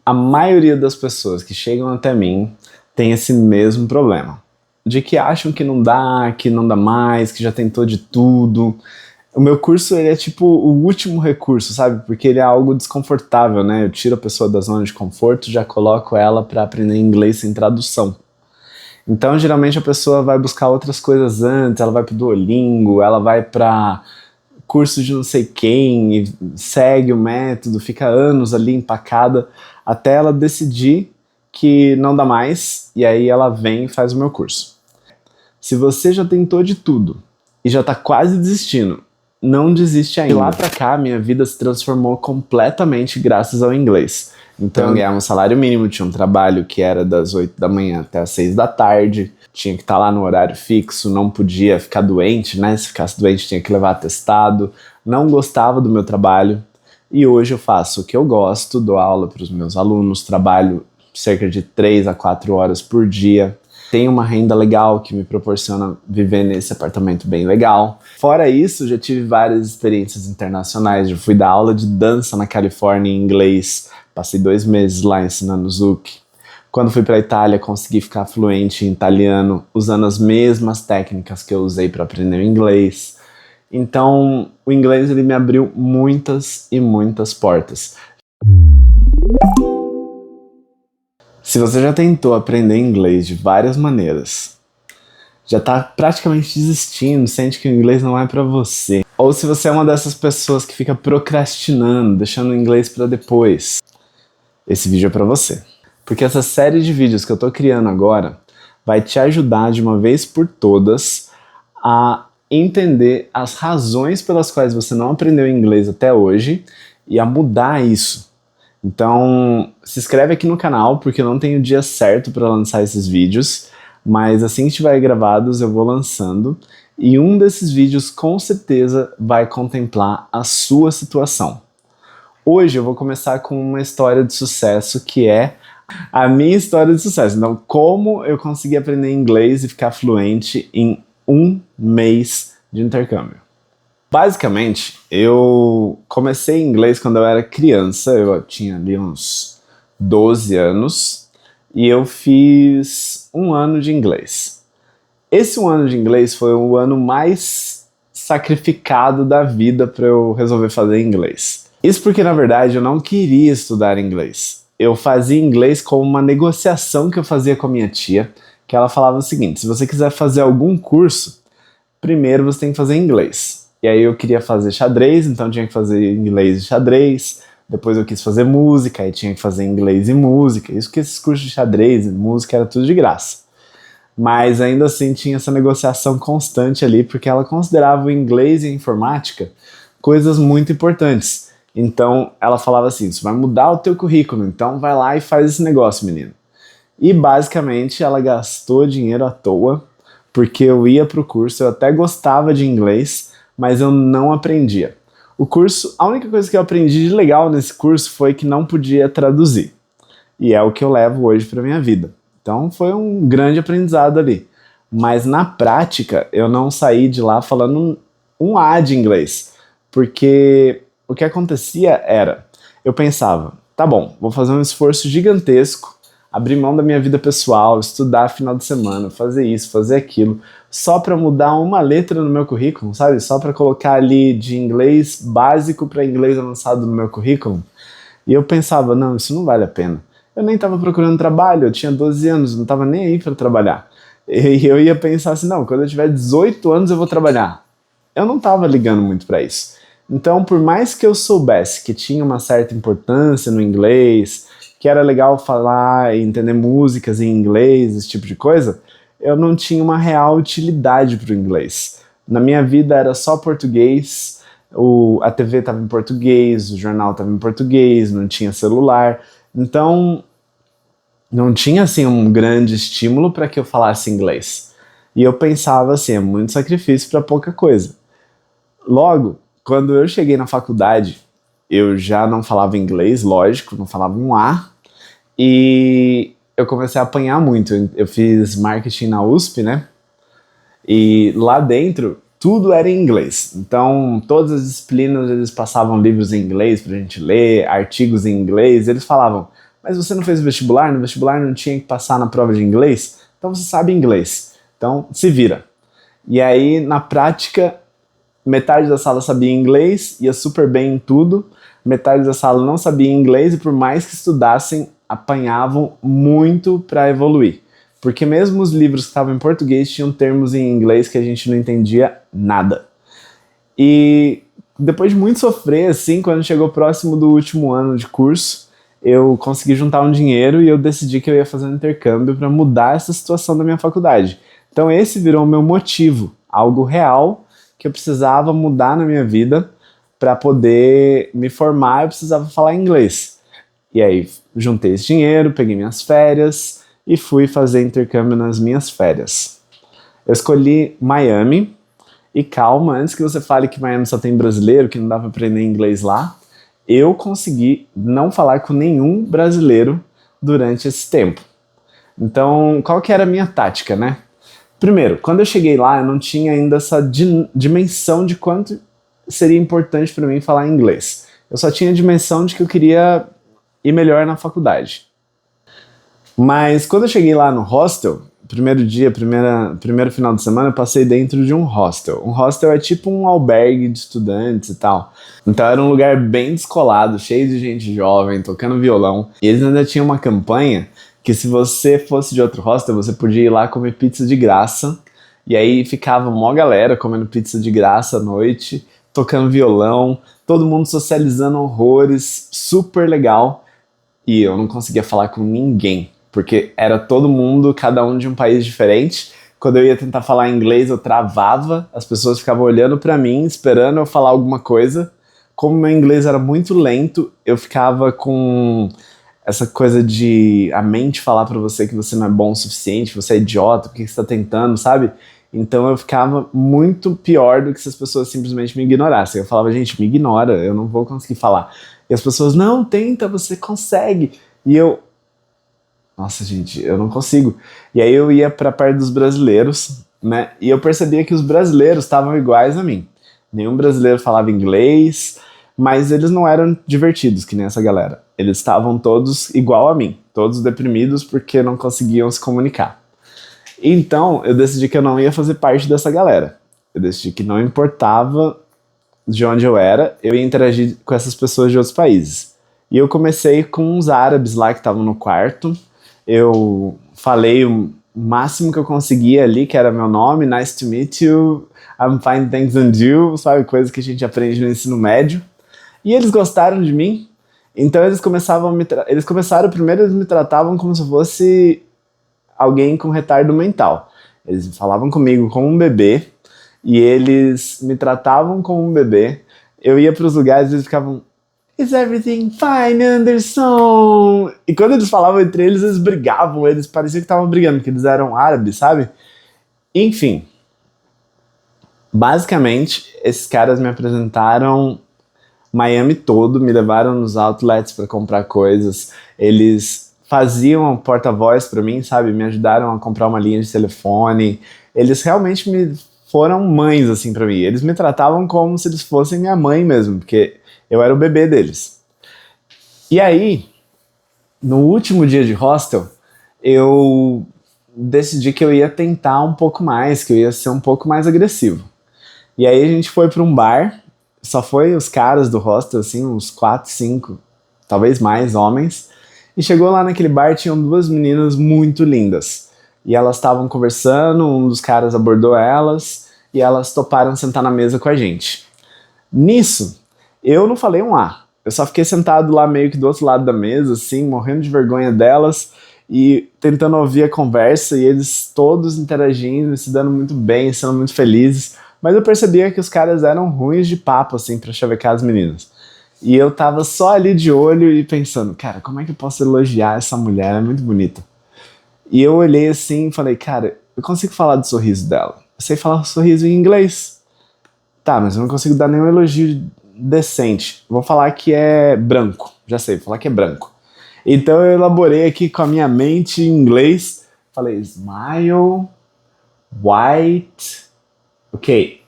A maioria das pessoas que chegam até mim tem esse mesmo problema, de que acham que não dá mais, que já tentou de tudo. O meu curso, ele é tipo o último recurso, sabe? Porque ele é algo desconfortável, né? Eu tiro a pessoa da zona de conforto, já coloco ela para aprender inglês sem tradução. Então, geralmente a pessoa vai buscar outras coisas antes, ela vai pro Duolingo, ela vai para curso de não sei quem, e segue o método, fica anos ali empacada, até ela decidir que não dá mais, e aí ela vem e faz o meu curso. Se você já tentou de tudo e já tá quase desistindo, não desiste ainda. De lá pra cá, minha vida se transformou completamente graças ao inglês. Então eu ganhava um salário mínimo, tinha um trabalho que era das 8 da manhã até as 6 da tarde, tinha que estar lá no horário fixo, não podia ficar doente, né? Se ficasse doente tinha que levar atestado, não gostava do meu trabalho. E hoje eu faço o que eu gosto, dou aula para os meus alunos, trabalho cerca de 3 a 4 horas por dia. Tenho uma renda legal que me proporciona viver nesse apartamento bem legal. Fora isso, já tive várias experiências internacionais. Já fui dar aula de dança na Califórnia em inglês. Passei 2 meses lá ensinando Zouk. Quando fui para a Itália, consegui ficar fluente em italiano, usando as mesmas técnicas que eu usei para aprender o inglês. Então, o inglês ele me abriu muitas e muitas portas. Se você já tentou aprender inglês de várias maneiras, já está praticamente desistindo, sente que o inglês não é para você, ou se você é uma dessas pessoas que fica procrastinando, deixando o inglês para depois, esse vídeo é para você. Porque essa série de vídeos que eu estou criando agora vai te ajudar de uma vez por todas a entender as razões pelas quais você não aprendeu inglês até hoje e a mudar isso. Então, se inscreve aqui no canal, porque eu não tenho o dia certo para lançar esses vídeos, mas assim que estiver gravados eu vou lançando, e um desses vídeos com certeza vai contemplar a sua situação. Hoje eu vou começar com uma história de sucesso, que é a minha história de sucesso. Então, como eu consegui aprender inglês e ficar fluente em 1 mês de intercâmbio. Basicamente, eu comecei inglês quando eu era criança, eu tinha ali uns 12 anos, e eu fiz 1 ano de inglês. Esse 1 ano de inglês foi o ano mais sacrificado da vida para eu resolver fazer inglês. Isso porque, na verdade, eu não queria estudar inglês. Eu fazia inglês como uma negociação que eu fazia com a minha tia, que ela falava o seguinte: se você quiser fazer algum curso, primeiro você tem que fazer inglês. E aí eu queria fazer xadrez, então tinha que fazer inglês e xadrez. Depois eu quis fazer música, aí tinha que fazer inglês e música. Isso que esses cursos de xadrez e música era tudo de graça. Mas ainda assim tinha essa negociação constante ali, porque ela considerava o inglês e a informática coisas muito importantes. Então ela falava assim: isso vai mudar o teu currículo, então vai lá e faz esse negócio, menino. E basicamente ela gastou dinheiro à toa, porque eu ia pro curso, eu até gostava de inglês, mas eu não aprendia. O curso, a única coisa que eu aprendi de legal nesse curso foi que não podia traduzir. E é o que eu levo hoje para minha vida. Então foi um grande aprendizado ali. Mas na prática eu não saí de lá falando um A de inglês. Porque o que acontecia era, eu pensava, tá bom, vou fazer um esforço gigantesco, abrir mão da minha vida pessoal, estudar final de semana, fazer isso, fazer aquilo, só para mudar uma letra no meu currículo, sabe? Só para colocar ali de inglês básico para inglês avançado no meu currículo. E eu pensava, não, isso não vale a pena. Eu nem estava procurando trabalho, eu tinha 12 anos, não estava nem aí para trabalhar. E eu ia pensar assim, não, quando eu tiver 18 anos eu vou trabalhar. Eu não estava ligando muito para isso. Então, por mais que eu soubesse que tinha uma certa importância no inglês, que era legal falar e entender músicas em inglês, esse tipo de coisa, eu não tinha uma real utilidade para o inglês. Na minha vida era só português, a TV estava em português, o jornal estava em português, não tinha celular, então não tinha assim um grande estímulo para que eu falasse inglês. E eu pensava assim, é muito sacrifício para pouca coisa. Logo, quando eu cheguei na faculdade, eu já não falava inglês, lógico, não falava um A, e eu comecei a apanhar muito. Eu fiz marketing na USP, né? E lá dentro, tudo era em inglês. Então, todas as disciplinas, eles passavam livros em inglês pra gente ler, artigos em inglês, eles falavam, mas você não fez o vestibular, no vestibular não tinha que passar na prova de inglês, então você sabe inglês, então se vira. E aí, na prática, metade da sala sabia inglês, ia super bem em tudo, metade da sala não sabia inglês e por mais que estudassem, apanhavam muito para evoluir. Porque mesmo os livros que estavam em português tinham termos em inglês que a gente não entendia nada. E depois de muito sofrer, assim, quando chegou próximo do último ano de curso, eu consegui juntar um dinheiro e eu decidi que eu ia fazer um intercâmbio para mudar essa situação da minha faculdade. Então esse virou o meu motivo, algo real que eu precisava mudar na minha vida para poder me formar, eu precisava falar inglês. E aí juntei esse dinheiro, peguei minhas férias e fui fazer intercâmbio nas minhas férias. Eu escolhi Miami. E calma, antes que você fale que Miami só tem brasileiro, que não dá pra aprender inglês lá, eu consegui não falar com nenhum brasileiro durante esse tempo. Então, qual que era a minha tática, né? Primeiro, quando eu cheguei lá, eu não tinha ainda essa dimensão de quanto seria importante para mim falar inglês. Eu só tinha a dimensão de que eu queria ir melhor na faculdade. Mas quando eu cheguei lá no hostel, primeiro dia, primeiro final de semana, eu passei dentro de um hostel. Um hostel é tipo um albergue de estudantes e tal. Então era um lugar bem descolado, cheio de gente jovem, tocando violão. E eles ainda tinham uma campanha que se você fosse de outro hostel, você podia ir lá comer pizza de graça. E aí ficava uma galera comendo pizza de graça à noite, tocando violão, todo mundo socializando horrores, super legal. E eu não conseguia falar com ninguém, porque era todo mundo, cada um de um país diferente. Quando eu ia tentar falar inglês, eu travava, as pessoas ficavam olhando pra mim, esperando eu falar alguma coisa. Como meu inglês era muito lento, eu ficava com essa coisa de a mente falar pra você que você não é bom o suficiente, que você é idiota, porque você tá tentando, sabe? Então eu ficava muito pior do que se as pessoas simplesmente me ignorassem. Eu falava, gente, me ignora, eu não vou conseguir falar. E as pessoas, não, tenta, você consegue. E eu, nossa, gente, eu não consigo. E aí eu ia pra perto dos brasileiros, né? E eu percebia que os brasileiros estavam iguais a mim. Nenhum brasileiro falava inglês, mas eles não eram divertidos, que nem essa galera. Eles estavam todos igual a mim, todos deprimidos porque não conseguiam se comunicar. Então, eu decidi que eu não ia fazer parte dessa galera. Eu decidi que não importava de onde eu era, eu ia interagir com essas pessoas de outros países. E eu comecei com uns árabes lá que estavam no quarto. Eu falei o máximo que eu conseguia ali, que era meu nome, nice to meet you, I'm fine, thanks and you, sabe, coisa que a gente aprende no ensino médio. E eles gostaram de mim, então eles começaram, primeiro eles me tratavam como se eu fosse alguém com retardo mental. Eles falavam comigo como um bebê, e eles me tratavam como um bebê. Eu ia para os lugares e eles ficavam, Is everything fine, Anderson? E quando eles falavam entre eles, eles brigavam, eles pareciam que estavam brigando, porque eles eram árabes, sabe? Enfim, basicamente, esses caras me apresentaram Miami todo, me levaram nos outlets para comprar coisas, eles faziam porta-voz para mim, sabe? Me ajudaram a comprar uma linha de telefone. Eles realmente me foram mães assim para mim. Eles me tratavam como se eles fossem minha mãe mesmo, porque eu era o bebê deles. E aí, no último dia de hostel, eu decidi que eu ia tentar um pouco mais, que eu ia ser um pouco mais agressivo. E aí a gente foi para um bar, só foi os caras do hostel, assim, uns 4, 5, talvez mais homens. E chegou lá naquele bar, tinham duas meninas muito lindas. E elas estavam conversando, um dos caras abordou elas, e elas toparam sentar na mesa com a gente. Nisso, eu não falei um A. Eu só fiquei sentado lá meio que do outro lado da mesa, assim, morrendo de vergonha delas e tentando ouvir a conversa e eles todos interagindo, se dando muito bem, sendo muito felizes. Mas eu percebia que os caras eram ruins de papo, assim, pra chavecar as meninas. E eu tava só ali de olho e pensando, cara, como é que eu posso elogiar essa mulher? Ela é muito bonita. E eu olhei assim e falei, cara, eu consigo falar do sorriso dela. Eu sei falar sorriso em inglês. Tá, mas eu não consigo dar nenhum elogio decente. Vou falar que é branco. Já sei, vou falar que é branco. Então eu elaborei aqui com a minha mente em inglês. Falei, smile, white. Ok.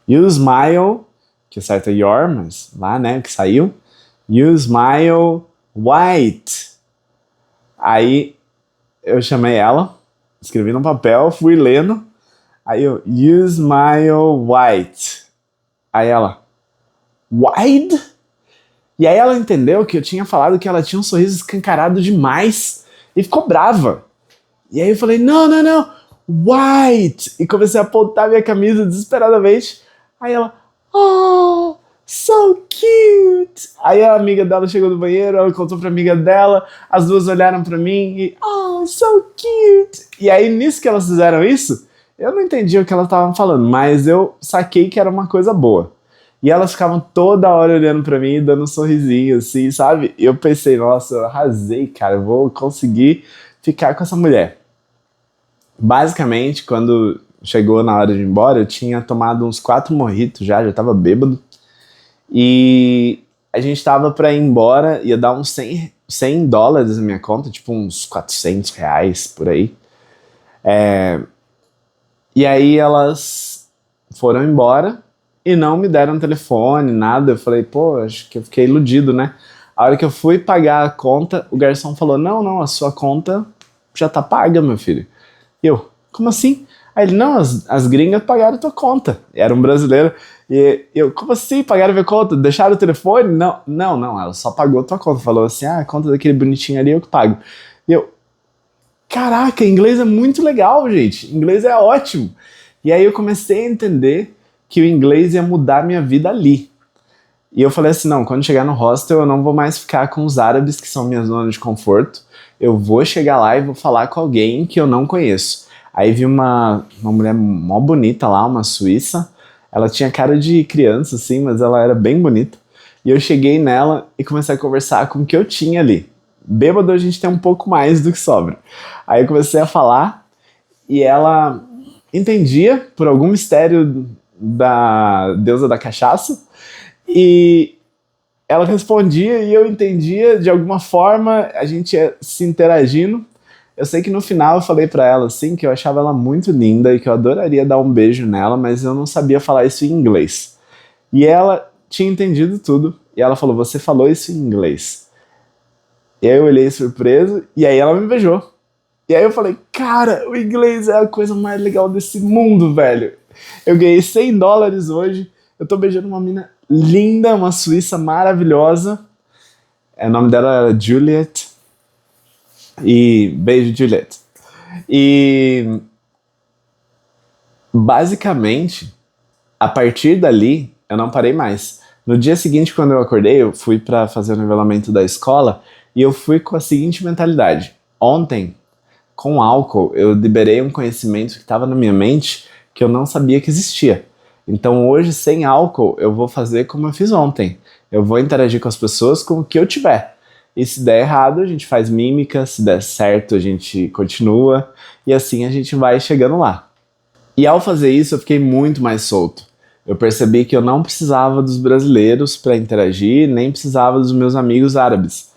You smile, que o certo é your, mas lá, né, que saiu. You smile white. Aí eu chamei ela, escrevi no papel, fui lendo. Aí eu, you smile white. Aí ela, wide? E aí ela entendeu que eu tinha falado que ela tinha um sorriso escancarado demais e ficou brava. E aí eu falei, não, não, não, white. E comecei a apontar minha camisa desesperadamente. Aí ela, oh, so cute. Aí a amiga dela chegou do banheiro, ela contou pra amiga dela, as duas olharam pra mim e, oh, so cute. E aí nisso que elas fizeram isso, eu não entendi o que elas estavam falando, mas eu saquei que era uma coisa boa. E elas ficavam toda hora olhando pra mim e dando um sorrisinho, assim, sabe? E eu pensei, nossa, eu arrasei, cara, eu vou conseguir ficar com essa mulher. Basicamente, quando chegou na hora de ir embora, eu tinha tomado uns 4 mojitos já tava bêbado. E a gente tava pra ir embora, ia dar uns $100 na minha conta, tipo uns R$ 400 por aí. E aí elas foram embora e não me deram telefone, nada. Eu falei, pô, acho que eu fiquei iludido, né? A hora que eu fui pagar a conta, o garçom falou, não, não, a sua conta já tá paga, meu filho. E eu, como assim? Aí ele, não, as gringas pagaram a tua conta. Era um brasileiro. E eu, como assim? Pagaram a minha conta? Deixaram o telefone? Não, não, não, ela só pagou a tua conta. Falou assim, a conta daquele bonitinho ali eu que pago. E eu, caraca, inglês é muito legal, gente. Inglês é ótimo. E aí eu comecei a entender que o inglês ia mudar minha vida ali. E eu falei assim, não, quando chegar no hostel eu não vou mais ficar com os árabes, que são minha zona de conforto. Eu vou chegar lá e vou falar com alguém que eu não conheço. Aí vi uma mulher mó bonita lá, uma suíça. Ela tinha cara de criança, assim, mas ela era bem bonita. E eu cheguei nela e comecei a conversar com o que eu tinha ali. Bêbado a gente tem um pouco mais do que sobra. Aí eu comecei a falar e ela entendia, por algum mistério da deusa da cachaça, e ela respondia e eu entendia de alguma forma, a gente ia se interagindo. Eu sei que no final eu falei pra ela assim que eu achava ela muito linda e que eu adoraria dar um beijo nela, mas eu não sabia falar isso em inglês. E ela tinha entendido tudo e ela falou: "Você falou isso em inglês?" E aí eu olhei surpreso e aí ela me beijou. E aí eu falei: "Cara, o inglês é a coisa mais legal desse mundo, velho." Eu ganhei $100 hoje. Eu tô beijando uma mina linda, uma suíça maravilhosa. O nome dela era Juliet. E beijo, Juliet. E basicamente, a partir dali, eu não parei mais. No dia seguinte, quando eu acordei, eu fui para fazer o nivelamento da escola e eu fui com a seguinte mentalidade: ontem, com álcool, eu liberei um conhecimento que estava na minha mente que eu não sabia que existia. Então hoje, sem álcool, eu vou fazer como eu fiz ontem. Eu vou interagir com as pessoas com o que eu tiver. E se der errado, a gente faz mímica, se der certo, a gente continua, e assim a gente vai chegando lá. E ao fazer isso, eu fiquei muito mais solto. Eu percebi que eu não precisava dos brasileiros para interagir, nem precisava dos meus amigos árabes.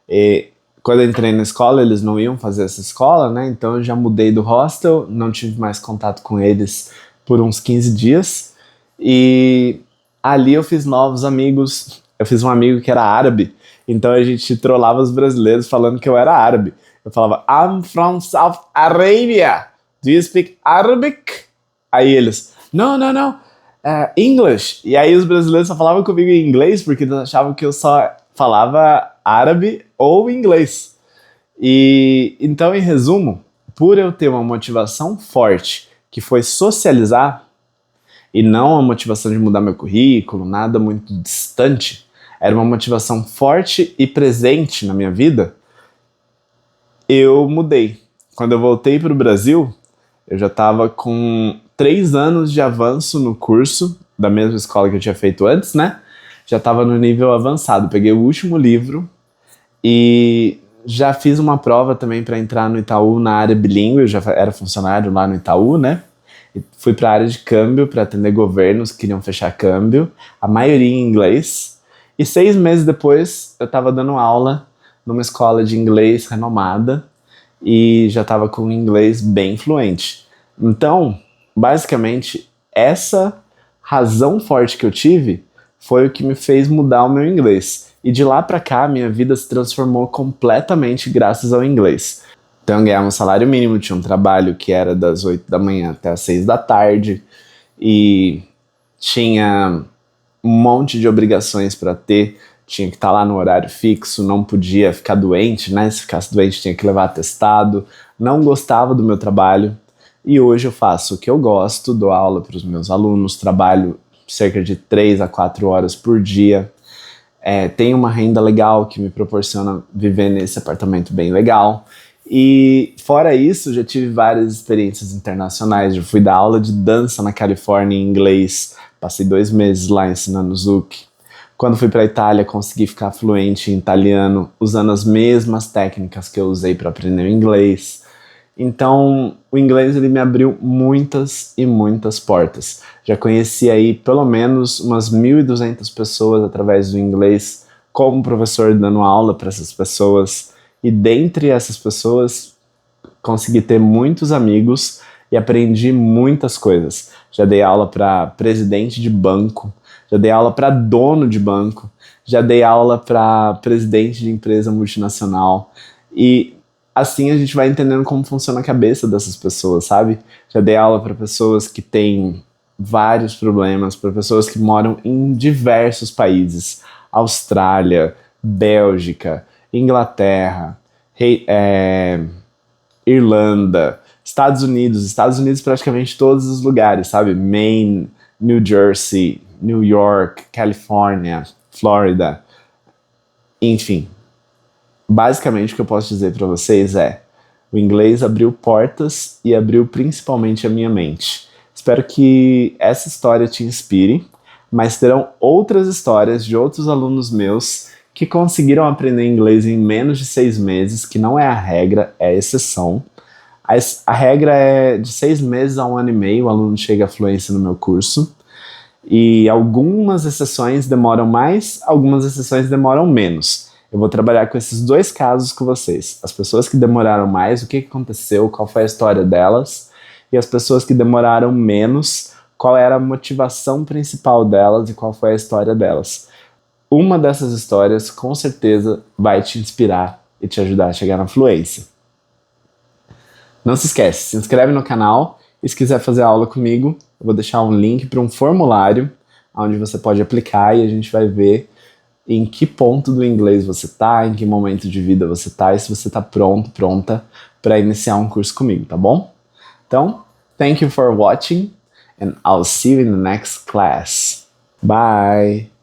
E quando eu entrei na escola, eles não iam fazer essa escola, né? Então eu já mudei do hostel, não tive mais contato com eles por uns 15 dias. E ali eu fiz novos amigos. Eu fiz um amigo que era árabe, então a gente trollava os brasileiros falando que eu era árabe. Eu falava, I'm from South Arabia. Do you speak Arabic? Aí eles, não, não, não, English. E aí os brasileiros só falavam comigo em inglês porque eles achavam que eu só falava árabe ou inglês. E então, em resumo, por eu ter uma motivação forte, que foi socializar, e não a motivação de mudar meu currículo, nada muito distante, era uma motivação forte e presente na minha vida, eu mudei. Quando eu voltei para o Brasil, eu já estava com 3 anos de avanço no curso da mesma escola que eu tinha feito antes, né? Já estava no nível avançado. Peguei o último livro e já fiz uma prova também para entrar no Itaú na área bilíngue. Eu já era funcionário lá no Itaú, né? E fui para a área de câmbio para atender governos que queriam fechar câmbio, a maioria em inglês. E 6 meses depois eu estava dando aula numa escola de inglês renomada e já estava com o inglês bem fluente. Então, basicamente, essa razão forte que eu tive foi o que me fez mudar o meu inglês. E de lá pra cá, minha vida se transformou completamente graças ao inglês. Então eu ganhava um salário mínimo, tinha um trabalho que era das 8 da manhã até as 6 da tarde, e tinha um monte de obrigações para ter, tinha que estar lá no horário fixo, não podia ficar doente, né? Se ficasse doente tinha que levar atestado, não gostava do meu trabalho, e hoje eu faço o que eu gosto, dou aula para os meus alunos, trabalho cerca de 3 a 4 horas por dia, tenho uma renda legal que me proporciona viver nesse apartamento bem legal. E fora isso, já tive várias experiências internacionais. Já fui dar aula de dança na Califórnia em inglês. Passei 2 meses lá ensinando Zouk. Quando fui para a Itália, consegui ficar fluente em italiano, usando as mesmas técnicas que eu usei para aprender o inglês. Então, o inglês ele me abriu muitas e muitas portas. Já conheci aí pelo menos umas 1.200 pessoas através do inglês, como professor dando aula para essas pessoas. E dentre essas pessoas, consegui ter muitos amigos e aprendi muitas coisas. Já dei aula para presidente de banco, já dei aula para dono de banco, já dei aula para presidente de empresa multinacional. E assim a gente vai entendendo como funciona a cabeça dessas pessoas, sabe? Já dei aula para pessoas que têm vários problemas, para pessoas que moram em diversos países. Austrália, Bélgica, Inglaterra, Irlanda, Estados Unidos praticamente todos os lugares, sabe? Maine, New Jersey, New York, Califórnia, Flórida, enfim. Basicamente o que eu posso dizer para vocês é: o inglês abriu portas e abriu principalmente a minha mente. Espero que essa história te inspire, mas terão outras histórias de outros alunos meus que conseguiram aprender inglês em menos de 6 meses, que não é a regra, é a exceção. A regra é de 6 meses a 1 ano e meio, o aluno chega à fluência no meu curso. E algumas exceções demoram mais, algumas exceções demoram menos. Eu vou trabalhar com esses 2 casos com vocês. As pessoas que demoraram mais, o que aconteceu, qual foi a história delas, e as pessoas que demoraram menos, qual era a motivação principal delas e qual foi a história delas. Uma dessas histórias, com certeza, vai te inspirar e te ajudar a chegar na fluência. Não se esquece, se inscreve no canal e se quiser fazer aula comigo, eu vou deixar um link para um formulário onde você pode aplicar e a gente vai ver em que ponto do inglês você está, em que momento de vida você está e se você está pronto, pronta para iniciar um curso comigo, tá bom? Então, thank you for watching and I'll see you in the next class. Bye!